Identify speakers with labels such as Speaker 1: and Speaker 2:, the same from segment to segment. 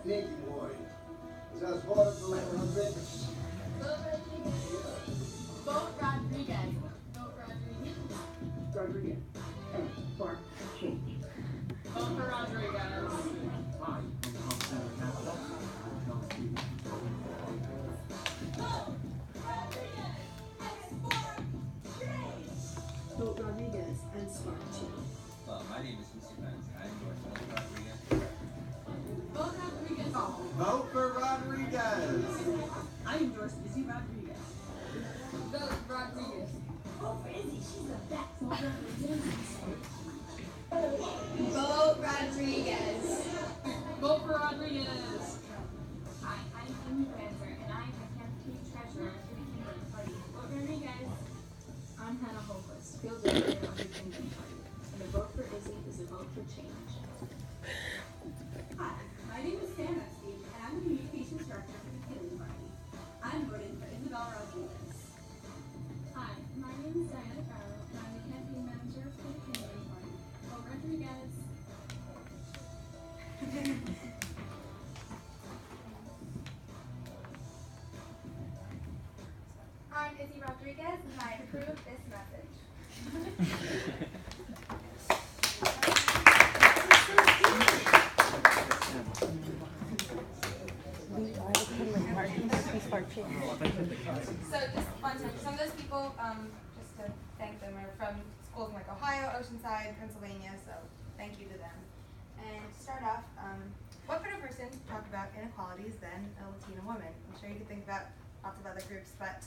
Speaker 1: Pinky boy. Just voted for like Rodriguez.
Speaker 2: Vote Rodriguez. Vote Rodriguez.
Speaker 3: Rodriguez. And spark change.
Speaker 2: Vote for Rodriguez.
Speaker 3: Vote Rodriguez and spark change.
Speaker 4: My name is Isabel. I endorse Rodriguez.
Speaker 2: Vote Rodriguez.
Speaker 1: Vote for Rodriguez.
Speaker 3: I endorse Izzy Rodriguez.
Speaker 2: Vote Rodriguez.
Speaker 3: Vote for Izzy. She's the best. Vote
Speaker 2: Vote Rodriguez. Vote for Rodriguez.
Speaker 5: Hi, I'm Amy Granzer, and I am the campaign treasurer for the Kindling Party. Vote Rodriguez.
Speaker 6: I'm Hannah Holquist, field director of the Kindling Party, and a vote for Izzy is a vote for change.
Speaker 7: Hi, my name is Sam Epstein, and I'm the communications director for the Kindling Party. I'm voting for Isabel Rodriguez.
Speaker 5: Hi, my name is Diana Farrow, and I'm the campaign manager for the Kindling Party. Vote Rodriguez.
Speaker 8: I'm Izzy Rodriguez, and I approve this message. So just one second. Some of those people, just to thank them, are from schools in like Ohio, Oceanside, Pennsylvania, so thank you to them. And to start off, what better person to talk about inequalities than a Latina woman? I'm sure you could think about lots of other groups, but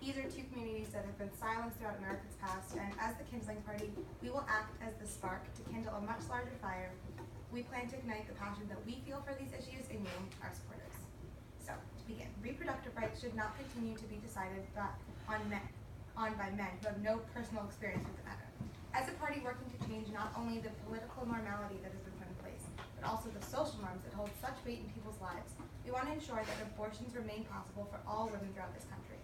Speaker 8: these are two communities that have been silenced throughout America's past, and as the Kindling Party, we will act as the spark to kindle a much larger fire. We plan to ignite the passion that we feel for these issues in you, our supporters. So, to begin, reproductive rights should not continue to be decided by men who have no personal experience with the matter. As a party working to change not only the political normality that has been put in place, but also the social norms that hold such weight in people's lives, we want to ensure that abortions remain possible for all women throughout this country.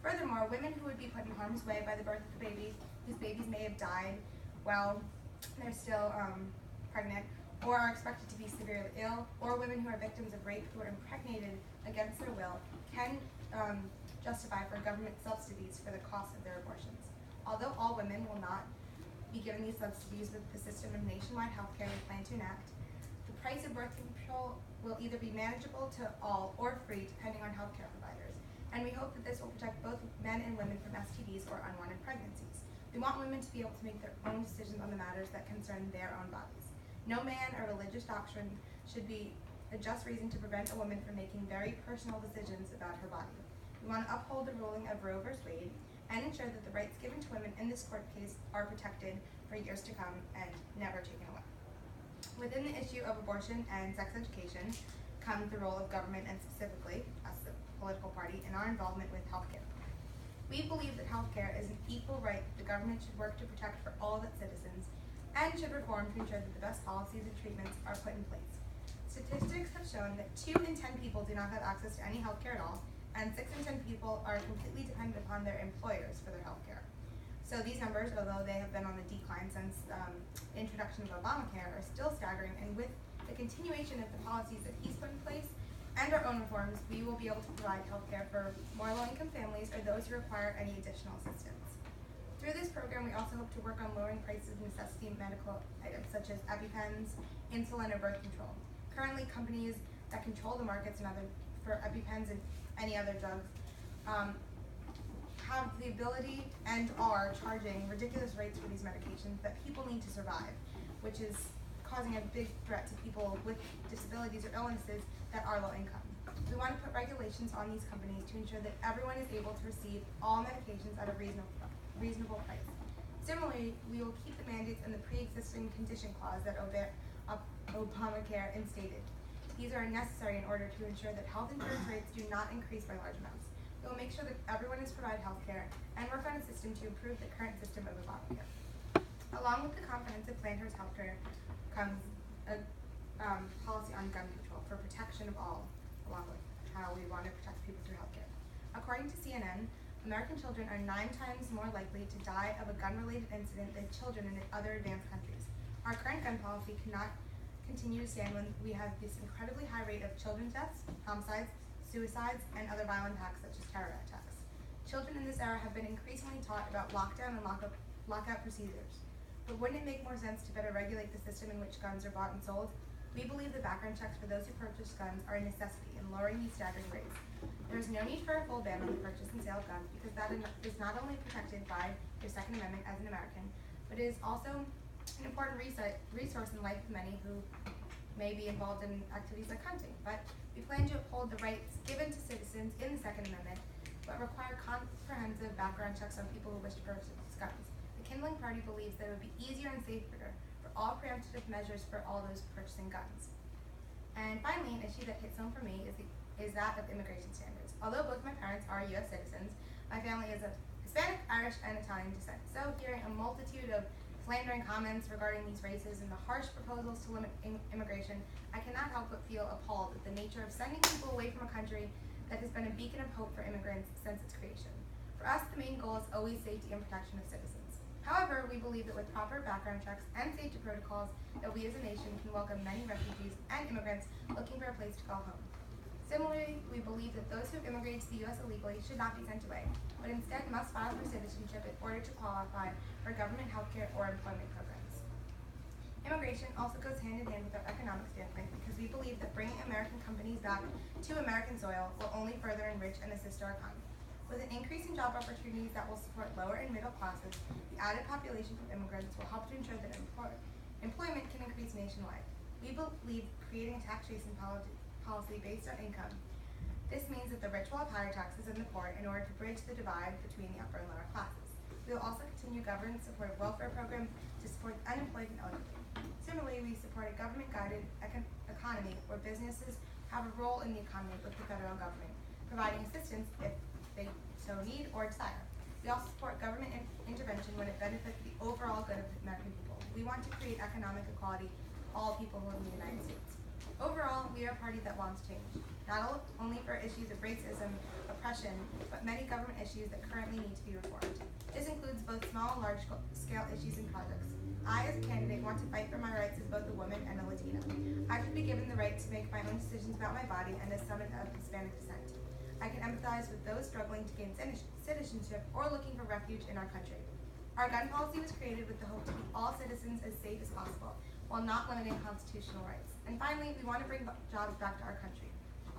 Speaker 8: Furthermore, women who would be put in harm's way by the birth of a baby, whose babies may have died while they're still pregnant, or are expected to be severely ill, or women who are victims of rape who are impregnated against their will, can justify for government subsidies for the cost of their abortions. Although all women will not be given these subsidies with the system of nationwide health care we plan to enact, the price of birth control will either be manageable to all or free depending on healthcare providers. And we hope that this will protect both men and women from STDs or unwanted pregnancies. We want women to be able to make their own decisions on the matters that concern their own bodies. No man or religious doctrine should be a just reason to prevent a woman from making very personal decisions about her body. We want to uphold the ruling of Roe v. Wade and ensure that the rights given to women in this court case are protected for years to come and never taken away. Within the issue of abortion and sex education comes the role of government and specifically us, the political party, in our involvement with healthcare. We believe that healthcare is an equal right that the government should work to protect for all of its citizens and should reform to ensure that the best policies and treatments are put in place. Statistics have shown that 2 in 10 people do not have access to any healthcare at all, and 6 in 10 people are completely dependent upon their employers for their healthcare. So these numbers, although they have been on the decline since the introduction of Obamacare, are still staggering, and with the continuation of the policies that he's put in place and our own reforms, we will be able to provide healthcare for more low-income families or those who require any additional assistance. Through this program, we also hope to work on lowering prices of necessity medical items such as EpiPens, insulin, or birth control. Currently, companies that control the markets for EpiPens and any other drugs have the ability and are charging ridiculous rates for these medications that people need to survive, which is causing a big threat to people with disabilities or illnesses that are low income. We want to put regulations on these companies to ensure that everyone is able to receive all medications at a reasonable price. Similarly, we will keep the mandates and the pre-existing condition clause that Obamacare instated. These are necessary in order to ensure that health insurance rates do not increase by large amounts. We will make sure that everyone is provided health care and work on a system to improve the current system of Obamacare. Along with the comprehensive plan towards healthcare comes a policy on gun control for protection of all, along with how we want to protect people through healthcare. According to CNN, American children are 9 times more likely to die of a gun-related incident than children in other advanced countries. Our current gun policy continue to stand when we have this incredibly high rate of children's deaths, homicides, suicides, and other violent attacks such as terror attacks. Children in this era have been increasingly taught about lockdown and lockout procedures. But wouldn't it make more sense to better regulate the system in which guns are bought and sold? We believe the background checks for those who purchase guns are a necessity in lowering these staggering rates. There is no need for a full ban on the purchase and sale of guns because that is not only protected by your Second Amendment as an American, but it is also an important resource in life of many who may be involved in activities like hunting. But we plan to uphold the rights given to citizens in the Second Amendment, but require comprehensive background checks on people who wish to purchase guns. The Kindling Party believes that it would be easier and safer for all preemptive measures for all those purchasing guns. And finally, an issue that hits home for me is that of immigration standards. Although both my parents are U.S. citizens, my family is of Hispanic, Irish, and Italian descent. So hearing a multitude of slandering comments regarding these races and the harsh proposals to limit immigration, I cannot help but feel appalled at the nature of sending people away from a country that has been a beacon of hope for immigrants since its creation. For us, the main goal is always safety and protection of citizens. However, we believe that with proper background checks and safety protocols, that we as a nation can welcome many refugees and immigrants looking for a place to call home. Similarly, we believe that those who have immigrated to the U.S. illegally should not be sent away, but instead must file for citizenship in order to qualify for government healthcare or employment programs. Immigration also goes hand in hand with our economic standpoint because we believe that bringing American companies back to American soil will only further enrich and assist our economy. With an increase in job opportunities that will support lower and middle classes, the added population from immigrants will help to ensure that employment can increase nationwide. We believe creating a taxation policy based on income. This means that the rich will have higher taxes than the poor in order to bridge the divide between the upper and lower classes. We will also continue government-supported welfare programs to support the unemployed and elderly. Similarly, we support a government-guided economy where businesses have a role in the economy with the federal government, providing assistance if they so need or desire. We also support government intervention when it benefits the overall good of the American people. We want to create economic equality for all people who live in the United States. Overall, we are a party that wants change, not only for issues of racism, oppression, but many government issues that currently need to be reformed. This includes both small and large-scale issues and projects. I, as a candidate, want to fight for my rights as both a woman and a Latina. I should be given the right to make my own decisions about my body and as someone of Hispanic descent. I can empathize with those struggling to gain citizenship or looking for refuge in our country. Our gun policy was created with the hope to keep all citizens as safe as possible, while not limiting constitutional rights. And finally, we want to bring jobs back to our country.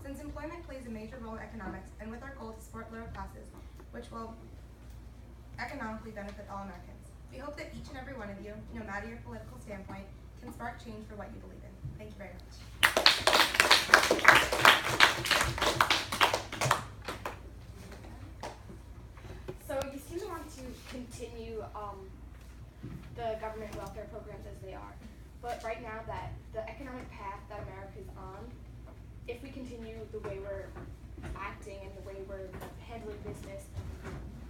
Speaker 8: Since employment plays a major role in economics, and with our goal to support lower classes, which will economically benefit all Americans. We hope that each and every one of you, no matter your political standpoint, can spark change for what you believe in. Thank you very much.
Speaker 9: So you seem to want to continue the government welfare programs as they are. But right now that the economic path that America is on, if we continue the way we're acting and the way we're handling business,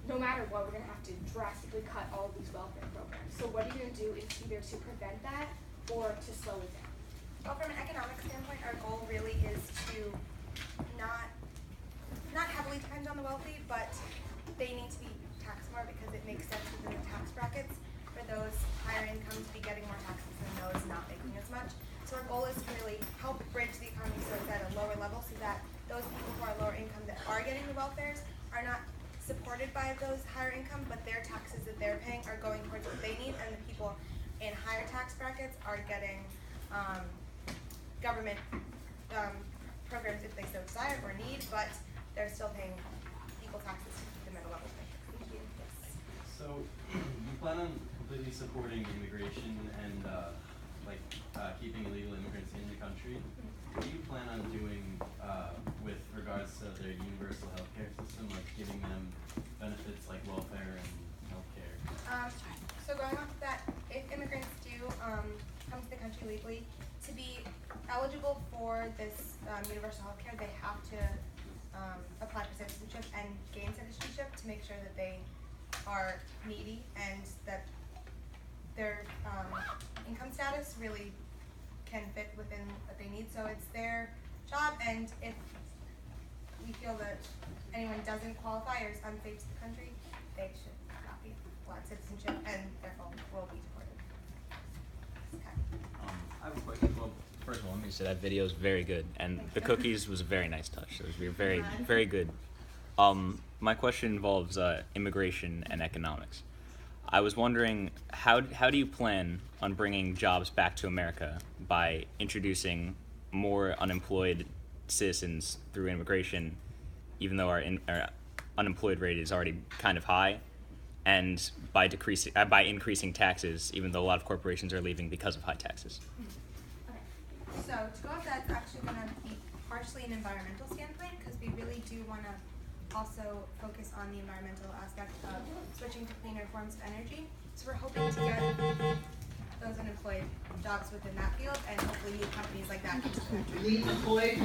Speaker 9: no matter what, we're going to have to drastically cut all of these welfare programs. So what are you going to do either to prevent that or to slow it down?
Speaker 8: Well, from an economic standpoint, our goal really is to not heavily depend on the wealthy, but they need to be taxed more because it makes sense within the tax brackets for those higher income to be getting more taxes than those not making as much. So our goal is to really help bridge the economy so it's at a lower level so that those people who are lower income that are getting the welfares are not supported by those higher income, but their taxes that they're paying are going towards what they need, and the people in higher tax brackets are getting government programs if they so desire or need, but they're still paying equal taxes to keep them at a level. Thank you. Yes.
Speaker 10: So you plan on completely supporting immigration and keeping illegal immigrants in the country. What do you plan on doing with regards to their universal healthcare system, like giving them benefits like welfare and healthcare?
Speaker 8: So going off of that, if immigrants do come to the country legally, to be eligible for this universal healthcare, they have to apply for citizenship and gain citizenship to make sure that they are needy and that their income status really can fit within what they need. So it's their job, and if we feel that anyone doesn't qualify or is unsafe to the country, they should not be allowed citizenship and therefore will be deported. Okay.
Speaker 4: I have a question. Well,
Speaker 11: First of all, let me say that video is very good, and the cookies was a very nice touch. It was very, very good. My question involves immigration and economics. I was wondering, how do you plan on bringing jobs back to America by introducing more unemployed citizens through immigration, even though our unemployed rate is already kind of high, and by increasing taxes, even though a lot of corporations are leaving because of high taxes?
Speaker 8: Okay, so to go with that, it's actually going to be partially an environmental standpoint, because we really do want to also focus on the environmental aspect of switching to cleaner forms of energy. So we're hoping to get those unemployed jobs within that field, and hopefully new companies like that into the country.
Speaker 3: Employed,